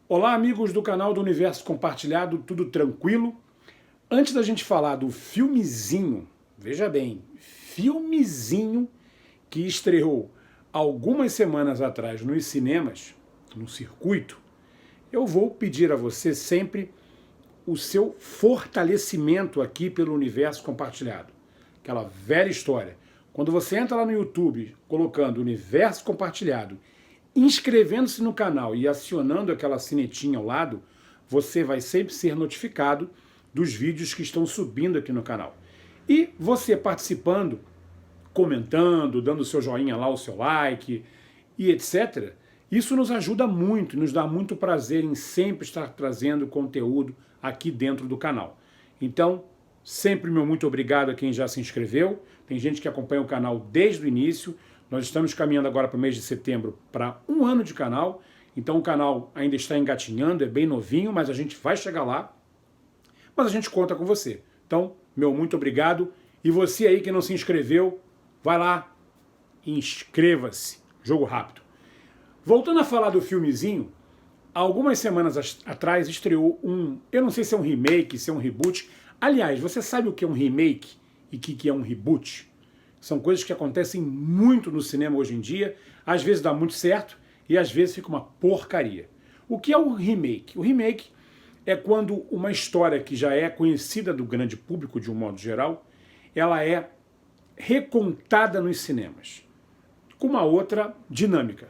Olá, amigos do canal do Universo Compartilhado, tudo tranquilo? Antes da gente falar do filmezinho, veja bem, filmezinho que estreou algumas semanas atrás nos cinemas, no circuito, eu vou pedir a você sempre o seu fortalecimento aqui pelo Universo Compartilhado. Aquela velha história. Quando você entra lá no YouTube colocando Universo Compartilhado, inscrevendo-se no canal e acionando aquela sinetinha ao lado, você vai sempre ser notificado dos vídeos que estão subindo aqui no canal. E você participando, comentando, dando o seu joinha lá, o seu like e etc., isso nos ajuda muito, nos dá muito prazer em sempre estar trazendo conteúdo aqui dentro do canal. Então, sempre meu muito obrigado a quem já se inscreveu. Tem gente que acompanha o canal desde o início. Nós estamos caminhando agora para o mês de setembro para 1 ano de canal. Então o canal ainda está engatinhando, é bem novinho, mas a gente vai chegar lá. Mas a gente conta com você. Então, meu muito obrigado. E você aí que não se inscreveu, vai lá e inscreva-se. Jogo rápido. Voltando a falar do filmezinho, algumas semanas atrás estreou eu não sei se é um remake, se é um reboot. Aliás, você sabe o que é um remake e o que é um reboot? São coisas que acontecem muito no cinema hoje em dia, às vezes dá muito certo e às vezes fica uma porcaria. O que é um remake? O remake é quando uma história que já é conhecida do grande público de um modo geral, ela é recontada nos cinemas, com uma outra dinâmica.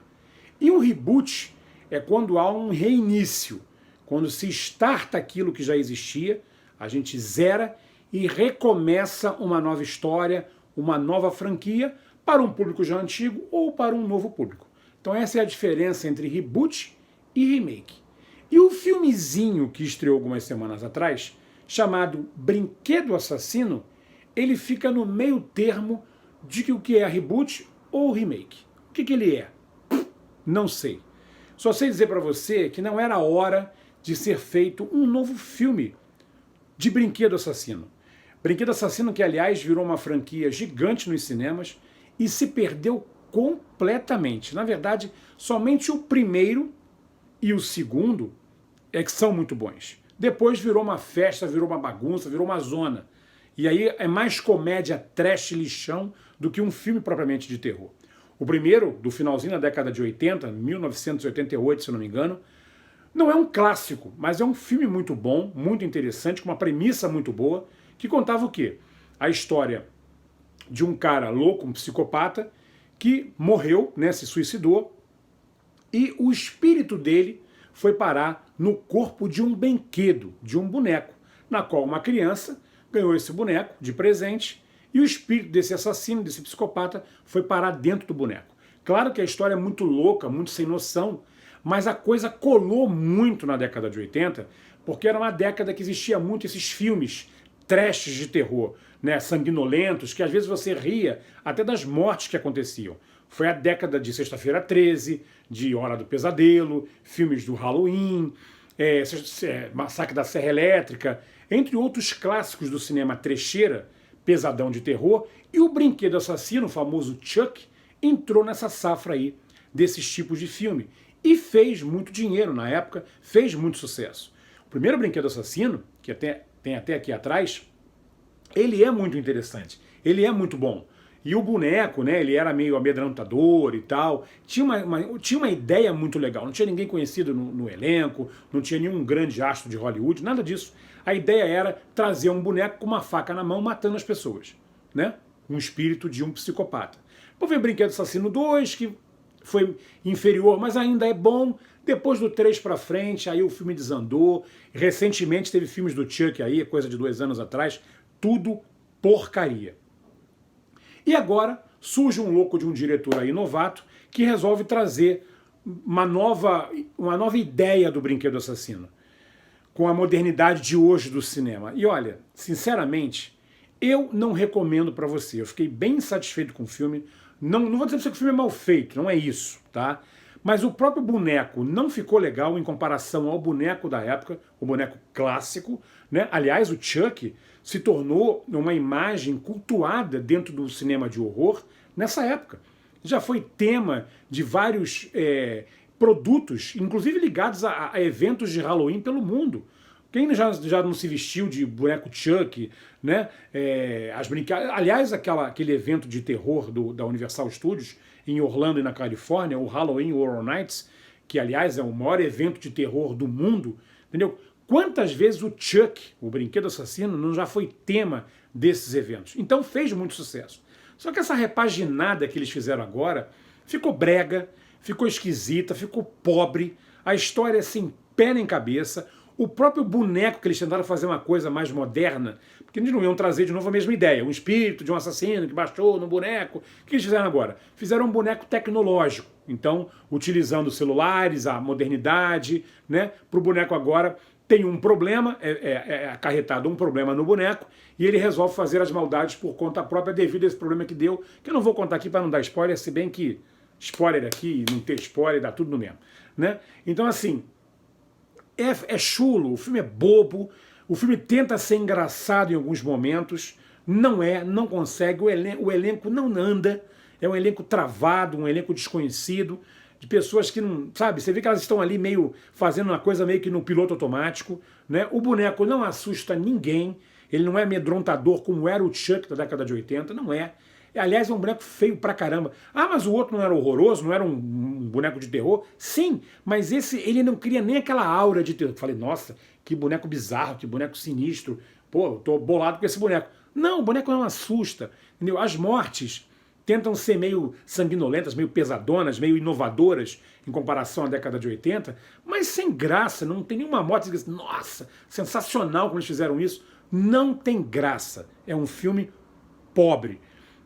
E um reboot é quando há um reinício, quando se starta aquilo que já existia, a gente zera e recomeça uma nova história, uma nova franquia para um público já antigo ou para um novo público. Então essa é a diferença entre reboot e remake. E o filmezinho que estreou algumas semanas atrás, chamado Brinquedo Assassino, ele fica no meio termo de o que é reboot ou remake. O que ele é? Não sei. Só sei dizer para você que não era hora de ser feito um novo filme de Brinquedo Assassino. Brinquedo Assassino que, aliás, virou uma franquia gigante nos cinemas e se perdeu completamente. Na verdade, somente o primeiro e o segundo é que são muito bons. Depois virou uma festa, virou uma bagunça, virou uma zona. E aí é mais comédia trash lixão do que um filme propriamente de terror. O primeiro, do finalzinho da década de 80, 1988, se eu não me engano, não é um clássico, mas é um filme muito bom, muito interessante, com uma premissa muito boa, que contava o quê? A história de um cara louco, um psicopata, que morreu, né, se suicidou, e o espírito dele foi parar no corpo de um brinquedo, de um boneco, na qual uma criança ganhou esse boneco de presente, e o espírito desse assassino, desse psicopata, foi parar dentro do boneco. Claro que a história é muito louca, muito sem noção, mas a coisa colou muito na década de 80, porque era uma década que existia muito esses filmes trashes de terror, né, sanguinolentos, que às vezes você ria até das mortes que aconteciam. Foi a década de Sexta-feira 13, de Hora do Pesadelo, filmes do Halloween, Massacre da Serra Elétrica, entre outros clássicos do cinema trecheira, pesadão de terror, e o Brinquedo Assassino, o famoso Chuck, entrou nessa safra aí desses tipos de filme. E fez muito dinheiro na época, fez muito sucesso. O primeiro Brinquedo Assassino, que tem até aqui atrás, ele é muito interessante, ele é muito bom. E o boneco, né, ele era meio amedrontador e tal, tinha uma ideia muito legal, não tinha ninguém conhecido no elenco, não tinha nenhum grande astro de Hollywood, nada disso. A ideia era trazer um boneco com uma faca na mão matando as pessoas, né? Um espírito de um psicopata. Depois veio o Brinquedo Assassino 2, que foi inferior, mas ainda é bom. Depois do 3 pra frente, aí o filme desandou. Recentemente teve filmes do Chuck aí, coisa de 2 anos atrás, tudo porcaria. E agora surge um louco de um diretor aí novato que resolve trazer uma nova ideia do Brinquedo Assassino, com a modernidade de hoje do cinema. E olha, sinceramente, eu não recomendo para você. Eu fiquei bem insatisfeito com o filme. Não vou dizer pra você que o filme é mal feito, não é isso, tá? Mas o próprio boneco não ficou legal em comparação ao boneco da época, o boneco clássico, né? Aliás, o Chuck se tornou uma imagem cultuada dentro do cinema de horror nessa época. Já foi tema de vários produtos, inclusive ligados a eventos de Halloween pelo mundo. Quem já não se vestiu de boneco Chuck, né? Aliás, aquele evento de terror da Universal Studios em Orlando e na Califórnia, o Halloween Horror Nights, que aliás é o maior evento de terror do mundo, entendeu? Quantas vezes o Chuck, o brinquedo assassino, não já foi tema desses eventos? Então fez muito sucesso. Só que essa repaginada que eles fizeram agora ficou brega, ficou esquisita, ficou pobre, a história é sem pé nem cabeça, o próprio boneco que eles tentaram fazer uma coisa mais moderna, porque eles não iam trazer de novo a mesma ideia, um espírito de um assassino que baixou no boneco. O que eles fizeram agora? Fizeram um boneco tecnológico, então utilizando celulares, a modernidade, né? Para o boneco agora tem um problema, é acarretado um problema no boneco, e ele resolve fazer as maldades por conta própria devido a esse problema que deu, que eu não vou contar aqui para não dar spoiler, se bem que spoiler aqui, não ter spoiler, dá tudo no mesmo, né? Então assim, é chulo, o filme é bobo, o filme tenta ser engraçado em alguns momentos, não consegue, o elenco não anda, é um elenco travado, um elenco desconhecido, de pessoas que não, sabe, você vê que elas estão ali meio fazendo uma coisa meio que no piloto automático, né? O boneco não assusta ninguém, ele não é amedrontador como era o Chuck da década de 80, não é. Aliás, é um boneco feio pra caramba. Ah, mas o outro não era horroroso, não era um boneco de terror? Sim, mas esse, ele não cria nem aquela aura de terror. Eu falei, nossa, que boneco bizarro, que boneco sinistro. Pô, eu tô bolado com esse boneco. Não, o boneco não assusta, entendeu? As mortes tentam ser meio sanguinolentas, meio pesadonas, meio inovadoras em comparação à década de 80, mas sem graça, não tem nenhuma morte que diz, nossa, sensacional como eles fizeram isso. Não tem graça. É um filme pobre.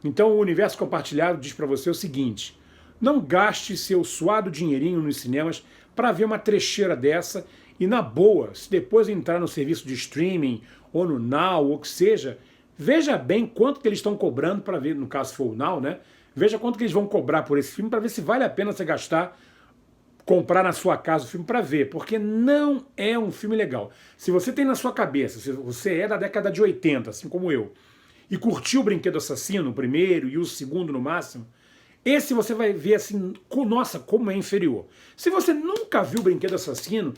Então o Universo Compartilhado diz para você o seguinte, não gaste seu suado dinheirinho nos cinemas para ver uma trecheira dessa e na boa, se depois entrar no serviço de streaming ou no Now, ou que seja, veja bem quanto que eles estão cobrando para ver, no caso for o Now, né? Veja quanto que eles vão cobrar por esse filme para ver se vale a pena você gastar, comprar na sua casa o filme para ver, porque não é um filme legal. Se você tem na sua cabeça, se você é da década de 80, assim como eu, e curtiu o Brinquedo Assassino, o primeiro e o segundo no máximo, esse você vai ver assim, nossa, como é inferior. Se você nunca viu o Brinquedo Assassino,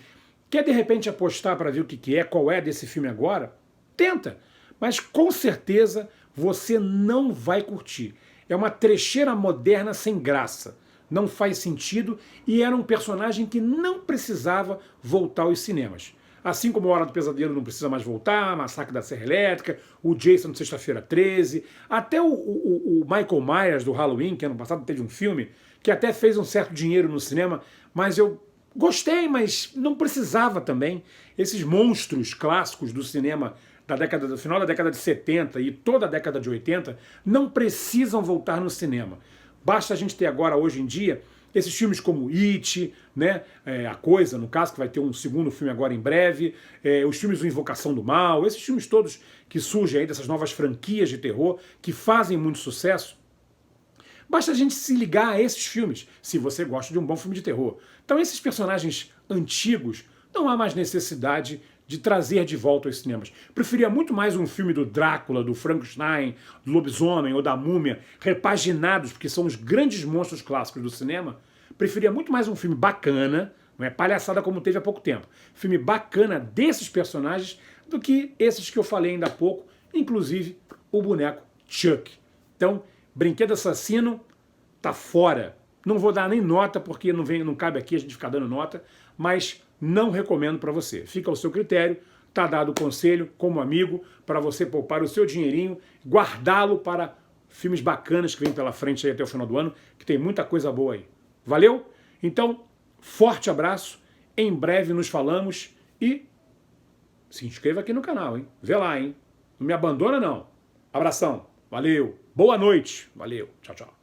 quer de repente apostar para ver o que é, qual é desse filme agora, tenta. Mas com certeza você não vai curtir. É uma trecheira moderna sem graça. Não faz sentido e era um personagem que não precisava voltar aos cinemas. Assim como a Hora do Pesadelo não precisa mais voltar, Massacre da Serra Elétrica, o Jason de Sexta-feira 13, até o Michael Myers do Halloween, que ano passado teve um filme, que até fez um certo dinheiro no cinema, mas eu gostei, mas não precisava também. Esses monstros clássicos do cinema do final da década de 70 e toda a década de 80 não precisam voltar no cinema. Basta a gente ter agora, hoje em dia, esses filmes como It, né, A Coisa, no caso, que vai ter um segundo filme agora em breve, os filmes do Invocação do Mal, esses filmes todos que surgem aí dessas novas franquias de terror, que fazem muito sucesso. Basta a gente se ligar a esses filmes, se você gosta de um bom filme de terror. Então esses personagens antigos, não há mais necessidade de trazer de volta aos cinemas. Preferia muito mais um filme do Drácula, do Frankenstein, do Lobisomem ou da Múmia, repaginados, porque são os grandes monstros clássicos do cinema. Preferia muito mais um filme bacana, não é palhaçada como teve há pouco tempo, filme bacana desses personagens, do que esses que eu falei ainda há pouco, inclusive o boneco Chuck. Então, Brinquedo Assassino tá fora. Não vou dar nem nota, porque não cabe aqui a gente ficar dando nota, mas não recomendo para você. Fica ao seu critério, tá dado o conselho, como amigo, para você poupar o seu dinheirinho, guardá-lo para filmes bacanas que vem pela frente aí até o final do ano, que tem muita coisa boa aí. Valeu? Então, forte abraço, em breve nos falamos e se inscreva aqui no canal, hein? Vê lá, hein? Não me abandona não. Abração, valeu, boa noite, valeu, tchau, tchau.